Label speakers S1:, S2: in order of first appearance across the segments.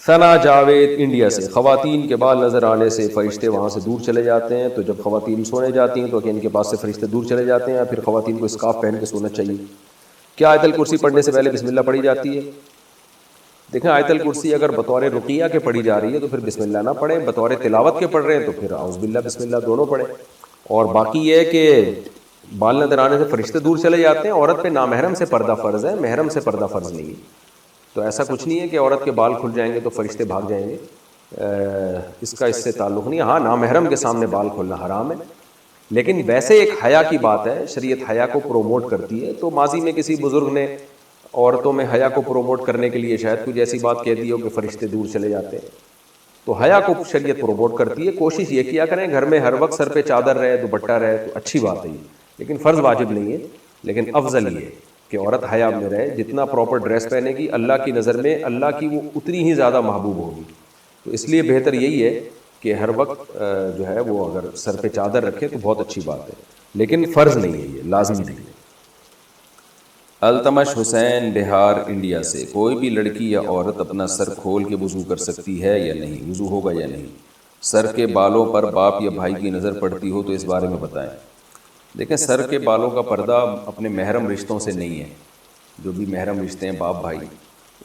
S1: ثنا Javed India سے، خواتین کے بال نظر آنے سے فرشتے وہاں سے دور چلے جاتے ہیں، تو جب خواتین سونے جاتی ہیں تو کہ ان کے پاس سے فرشتے دور چلے جاتے ہیں، یا پھر خواتین کو اسکارف پہن کے سونا چاہیے؟ کیا آیت الکرسی پڑھنے سے پہلے بسم اللہ پڑھی جاتی ہے؟ دیکھیں، آیت الکرسی اگر بطور رقیہ کے پڑھی جا رہی ہے تو پھر بسم اللہ نہ پڑھیں، بطور تلاوت کے پڑھ رہے ہیں تو پھر اعوذ باللہ بسم اللہ دونوں پڑھیں۔ اور باقی یہ ہے کہ بال نظر آنے سے فرشتے دور چلے جاتے ہیں، عورت پہ نامحرم سے پردہ فرض ہے، محرم سے پردہ فرض نہیں ہے۔ تو ایسا کچھ نہیں ہے کہ عورت کے بال کھل جائیں گے تو فرشتے بھاگ جائیں گے، اس کا اس سے تعلق نہیں۔ ہاں، نامحرم کے سامنے بال کھولنا حرام ہے، لیکن ویسے ایک حیا کی بات ہے، شریعت حیا کو پروموٹ کرتی ہے۔ تو ماضی میں کسی بزرگ نے عورتوں میں حیا کو پروموٹ کرنے کے لیے شاید کچھ ایسی بات کہہ دی ہو کہ فرشتے دور چلے جاتے ہیں، تو حیا کو شریعت پروموٹ کرتی ہے۔ کوشش یہ کیا کریں گھر میں ہر وقت سر پہ چادر رہے، دوپٹہ رہے، تو اچھی بات ہے یہ، لیکن فرض واجب نہیں ہے۔ لیکن افضل یہ ہے کہ عورت حیا میں رہے، جتنا پراپر ڈریس پہنے گی اللہ کی نظر میں اللہ کی وہ اتنی ہی زیادہ محبوب ہوگی۔ تو اس لیے بہتر یہی ہے کہ ہر وقت جو ہے وہ اگر سر پہ چادر رکھے تو بہت اچھی بات ہے، لیکن فرض نہیں ہے، یہ لازمی نہیں ہے۔ التمش حسین بہار انڈیا سے، کوئی بھی لڑکی یا عورت اپنا سر کھول کے وضو کر سکتی ہے یا نہیں؟ وضو ہوگا یا نہیں؟ سر کے بالوں پر باپ یا بھائی کی نظر پڑتی ہو تو اس بارے میں بتائیں۔ دیکھیں، سر کے بالوں کا پردہ اپنے محرم رشتوں سے نہیں ہے، جو بھی محرم رشتے ہیں باپ بھائی،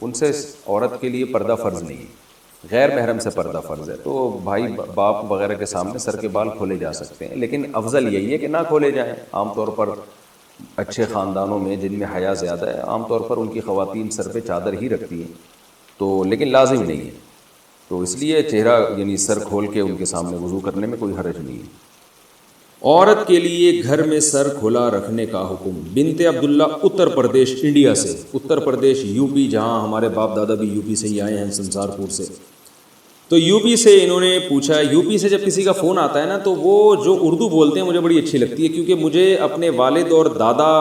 S1: ان سے عورت کے لیے پردہ فرض نہیں ہے، غیر محرم سے پردہ فرض ہے۔ تو بھائی باپ وغیرہ کے سامنے سر کے بال کھولے جا سکتے ہیں، لیکن افضل یہی ہے کہ نہ کھولے جائیں۔ عام طور پر اچھے خاندانوں میں جن میں حیا زیادہ ہے، عام طور پر ان کی خواتین سر پہ چادر ہی رکھتی ہیں، تو لیکن لازم نہیں ہے۔ تو اس لیے چہرہ یعنی سر کھول کے ان کے سامنے وضو کرنے میں کوئی حرج نہیں ہے۔
S2: عورت کے لیے گھر میں سر کھلا رکھنے کا حکم، بنت عبداللہ اتر پردیش انڈیا سے، اتر پردیش یو پی، جہاں ہمارے باپ دادا بھی یو پی سے ہی آئے ہیں، سنسار پور سے۔ تو یو پی سے انہوں نے پوچھا، یو پی سے جب کسی کا فون آتا ہے نا تو وہ جو اردو بولتے ہیں مجھے بڑی اچھی لگتی ہے، کیونکہ مجھے اپنے والد اور دادا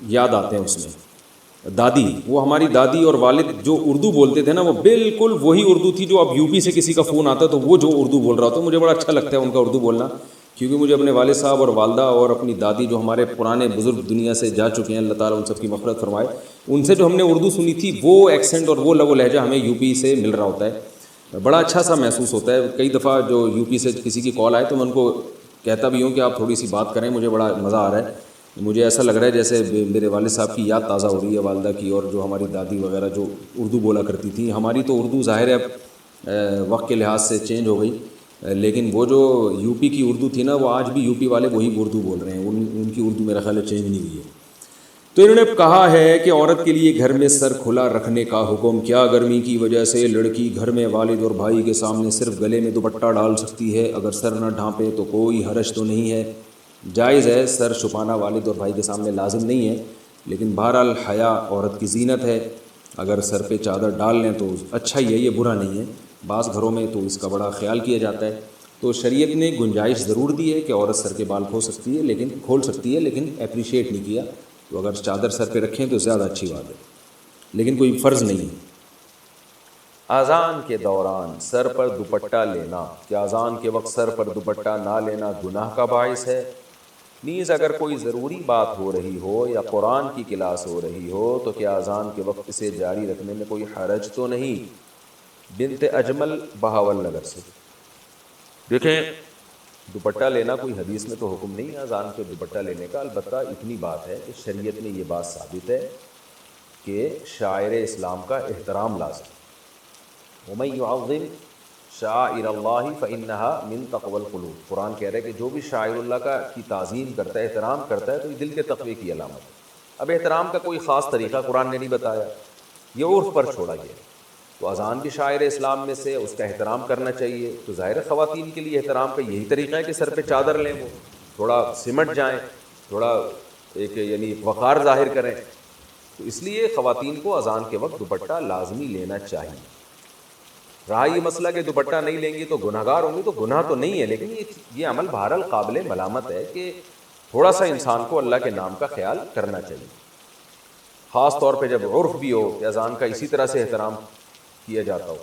S2: یاد آتے ہیں اس میں۔ دادی، وہ ہماری دادی اور والد جو اردو بولتے تھے نا، وہ بالکل وہی اردو تھی جو اب یو پی سے کسی کا فون آتا ہے تو وہ جو اردو بول رہا ہوتا ہے، مجھے بڑا اچھا لگتا ہے ان کا اردو بولنا، کیونکہ مجھے اپنے والد صاحب اور والدہ اور اپنی دادی جو ہمارے پرانے بزرگ دنیا سے جا چکے ہیں، اللہ تعالیٰ ان سب کی مغفرت فرمائے، ان سے جو ہم نے اردو سنی تھی وہ ایکسنٹ اور وہ لب و لہجہ ہمیں یو پی سے مل رہا ہوتا ہے، بڑا اچھا سا محسوس ہوتا ہے۔ کئی دفعہ جو یو پی سے کسی کی کال آئے تو میں ان کو کہتا بھی ہوں کہ آپ تھوڑی سی بات کریں، مجھے بڑا مزہ آ رہا ہے، مجھے ایسا لگ رہا ہے جیسے میرے والد صاحب کی یاد تازہ ہو رہی ہے، والدہ کی، اور جو ہماری دادی وغیرہ جو اردو بولا کرتی تھیں۔ ہماری تو اردو ظاہر ہے اب وقت کے لحاظ سے چینج ہو گئی، لیکن وہ جو یو پی کی اردو تھی نا، وہ آج بھی یو پی والے وہی اردو بول رہے ہیں، ان کی اردو میرا خیال ہے چینج نہیں ہوئی ہے۔ تو انہوں نے کہا ہے کہ عورت کے لیے گھر میں سر کھلا رکھنے کا حکم، کیا گرمی کی وجہ سے لڑکی گھر میں والد اور بھائی کے سامنے صرف گلے میں دوپٹہ ڈال سکتی ہے؟ اگر سر نہ ڈھانپے تو کوئی حرج تو نہیں ہے؟ جائز ہے، سر چھپانا والد اور بھائی کے سامنے لازم نہیں ہے، لیکن بہرحال حیا عورت کی زینت ہے، اگر سر پہ چادر ڈال لیں تو اچھا ہی ہے، یہ برا نہیں ہے۔ بعض گھروں میں تو اس کا بڑا خیال کیا جاتا ہے، تو شریعت نے گنجائش ضرور دی ہے کہ عورت سر کے بال کھول سکتی ہے، لیکن اپریشیٹ نہیں کیا، تو اگر چادر سر پہ رکھیں تو زیادہ اچھی بات ہے، لیکن کوئی فرض نہیں ہے۔
S1: اذان کے دوران سر پر دوپٹہ لینا، کیا اذان کے وقت سر پر دوپٹہ نہ لینا گناہ کا باعث ہے؟ نیز اگر کوئی ضروری بات ہو رہی ہو یا قرآن کی کلاس ہو رہی ہو تو کیا اذان کے وقت اسے جاری رکھنے میں کوئی حرج تو نہیں؟ بنت اجمل بہاول نگر سے۔ دیکھیں، دوپٹہ لینا کوئی حدیث میں تو حکم نہیں ہے اذان کے دوپٹہ لینے کا، البتہ اتنی بات ہے کہ شریعت میں یہ بات ثابت ہے کہ شاعر اسلام کا احترام لازم۔ وَمَن يُعَظِّمْ شَعَائِرَ اللَّهِ فَإِنَّهَا مِن تَقْوَى الْقُلُوبِ، قرآن کہہ رہا ہے کہ جو بھی شاعر اللہ کی تعظیم کرتا ہے، احترام کرتا ہے، تو یہ دل کے تقوی کی علامت ہے۔ اب احترام کا کوئی خاص طریقہ قرآن نے نہیں بتایا، یہ عرف پر چھوڑا گیا ہے۔ تو اذان بھی شاعر اسلام میں سے، اس کا احترام کرنا چاہیے۔ تو ظاہر خواتین کے لیے احترام کا یہی طریقہ ہے کہ سر پہ چادر لیں، وہ تھوڑا سمٹ جائیں، تھوڑا ایک یعنی وقار ظاہر کریں، تو اس لیے خواتین کو اذان کے وقت دوپٹہ لازمی لینا چاہیے۔ رہا یہ مسئلہ کہ دوپٹہ نہیں لیں گی تو گناہ گار ہوں گی، تو گناہ تو نہیں ہے، لیکن یہ عمل بہرحال قابل ملامت ہے کہ تھوڑا سا انسان کو اللہ کے نام کا خیال کرنا چاہیے، خاص طور پہ جب عرف بھی ہو کہ اذان کا اسی طرح سے احترام کیا جاتا ہو۔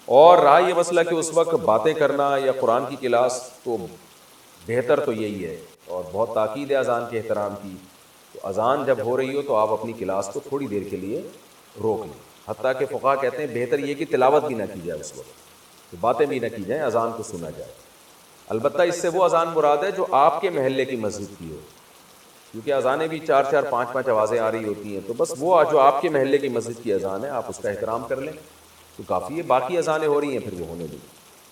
S1: اور رہا یہ مسئلہ کہ اس وقت باتیں کرنا یا قرآن کی کلاس، تو بہتر تو یہی ہے اور بہت تاکید ہے اذان کے احترام کی۔ تو اذان جب ہو رہی ہو تو آپ اپنی کلاس کو تھوڑی دیر کے لیے روک لیں، حتیٰ کہ فقہا کہتے ہیں بہتر یہ کہ تلاوت بھی نہ کی جائے اس وقت، تو باتیں بھی نہ کی جائیں، اذان کو سنا جائے۔ البتہ اس سے وہ اذان مراد ہے جو آپ کے محلے کی مسجد کی ہو، کیونکہ اذانیں بھی 4 5 آوازیں آ رہی ہوتی ہیں، تو بس وہ جو آپ کے محلے کی مسجد کی اذان ہے آپ اس کا احترام کر لیں تو کافی ہے۔ باقی اذانیں ہو رہی ہیں پھر وہ ہونے دیں،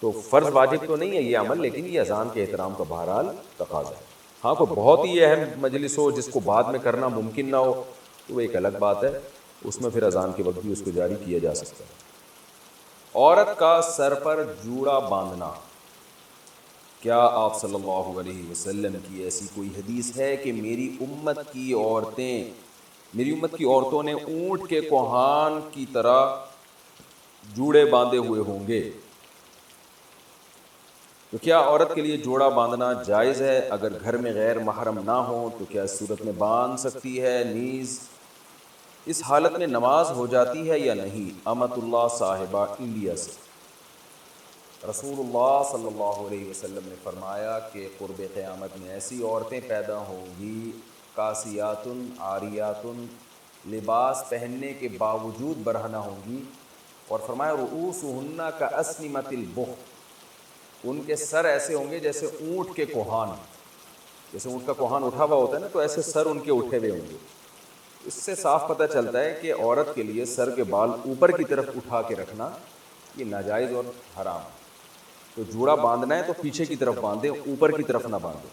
S1: تو فرض واجب تو نہیں ہے یہ عمل، لیکن یہ اذان کے احترام کا بہرحال تقاضا ہے۔ ہاں کوئی بہت ہی اہم مجلس ہو جس کو بعد میں کرنا ممکن نہ ہو تو وہ ایک الگ بات ہے، اس میں پھر اذان کے وقت بھی اس کو جاری کیا جا سکتا ہے۔ عورت کا سر پر جوڑا باندھنا، کیا آپ صلی اللہ علیہ وسلم کی ایسی کوئی حدیث ہے کہ میری امت کی عورتوں نے اونٹ کے کوہان کی طرح جوڑے باندھے ہوئے ہوں گے؟ تو کیا عورت کے لیے جوڑا باندھنا جائز ہے؟ اگر گھر میں غیر محرم نہ ہو تو کیا اس صورت میں باندھ سکتی ہے؟ نیز اس حالت میں نماز ہو جاتی ہے یا نہیں؟ امت اللہ صاحبہ انڈیا سے۔ رسول اللہ صلی اللہ علیہ وسلم نے فرمایا کہ قرب قیامت میں ایسی عورتیں پیدا ہوں گی کاسیات عاریات، لباس پہننے کے باوجود برہنہ ہوں گی، اور فرمایا رؤوسہن کاسنمۃ البخت، ان کے سر ایسے ہوں گے جیسے اونٹ کے کوہان، جیسے اونٹ کا کوہان اٹھا ہوا ہوتا ہے نا، تو ایسے سر ان کے اٹھے ہوئے ہوں گے۔ اس سے صاف پتہ چلتا ہے کہ عورت کے لیے سر کے بال اوپر کی طرف اٹھا کے رکھنا یہ ناجائز اور حرام ہے۔ تو جوڑا باندھنا ہے تو پیچھے کی طرف باندھیں، اوپر کی طرف نہ باندھیں،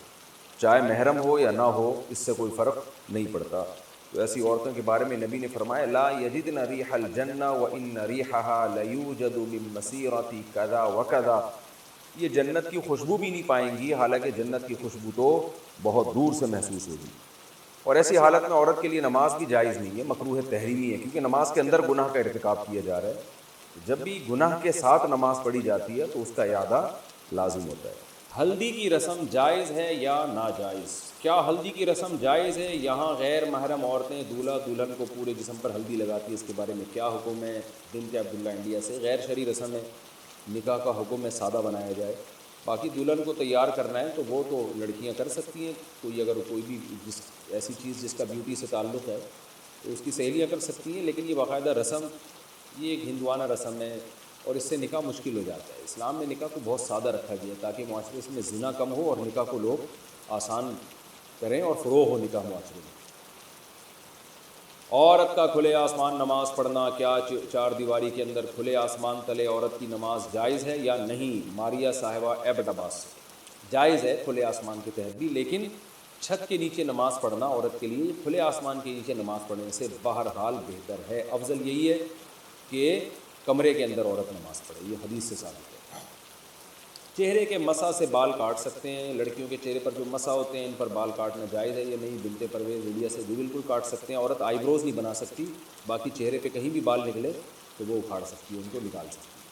S1: چاہے محرم ہو یا نہ ہو، اس سے کوئی فرق نہیں پڑتا۔ تو ایسی عورتوں کے بارے میں نبی نے فرمایا لا یجدن ریح الجنہ وان ریحها لیوجد من مسیرۃ کذا وکذا، یہ جنت کی خوشبو بھی نہیں پائیں گی، حالانکہ جنت کی خوشبو تو بہت دور سے محسوس ہوگی۔ اور ایسی حالت میں عورت کے لیے نماز بھی جائز نہیں ہے، مکروہ تحریمی ہے، کیونکہ نماز کے اندر گناہ کا ارتکاب کیا جا رہا ہے۔ جب بھی گناہ کے ساتھ نماز پڑھی جاتی ہے تو اس کا اعادہ لازم ہوتا ہے۔
S2: ہلدی کی رسم جائز ہے یا ناجائز؟ کیا ہلدی کی رسم جائز ہے؟ یہاں غیر محرم عورتیں دولہا دلہن کو پورے جسم پر ہلدی لگاتی ہے، اس کے بارے میں کیا حکم ہے؟ بنت عبداللہ انڈیا سے۔ غیر شرعی رسم ہے، نکاح کا حکم ہے سادہ بنایا جائے۔ باقی دلہن کو تیار کرنا ہے تو وہ تو لڑکیاں کر سکتی ہیں، کوئی بھی ایسی چیز جس کا بیوٹی سے تعلق ہے تو اس کی سہیلیاں کر سکتی ہیں، لیکن یہ باقاعدہ رسم یہ ایک ہندوانہ رسم ہے اور اس سے نکاح مشکل ہو جاتا ہے۔ اسلام میں نکاح کو بہت سادہ رکھا گیا ہے تاکہ معاشرے میں زنا کم ہو اور نکاح کو لوگ آسان کریں اور فروغ ہو نکاح معاشرے میں۔ عورت کا کھلے آسمان نماز پڑھنا، کیا چار دیواری کے اندر کھلے آسمان تلے عورت کی نماز جائز ہے یا نہیں؟ ماریا صاحبہ ایبٹ عباس سے۔ جائز ہے کھلے آسمان کے تحت بھی، لیکن چھت کے نیچے نماز پڑھنا عورت کے لیے کھلے آسمان کے نیچے نماز پڑھنے سے بہرحال بہتر ہے۔ افضل یہی ہے کہ کمرے کے اندر عورت نماز پڑھے، یہ حدیث سے ثابت ہے۔ چہرے کے مسح سے بال کاٹ سکتے ہیں؟ لڑکیوں کے چہرے پر جو مسح ہوتے ہیں ان پر بال کاٹنا جائز ہے یا نہیں؟ بنت پرویز انڈیا سے۔ بھی بالکل کاٹ سکتے ہیں، عورت آئی بروز نہیں بنا سکتی، باقی چہرے پہ کہیں بھی بال نکلے تو وہ اکھاڑ سکتی ہے، ان کو نکال سکتی ہے۔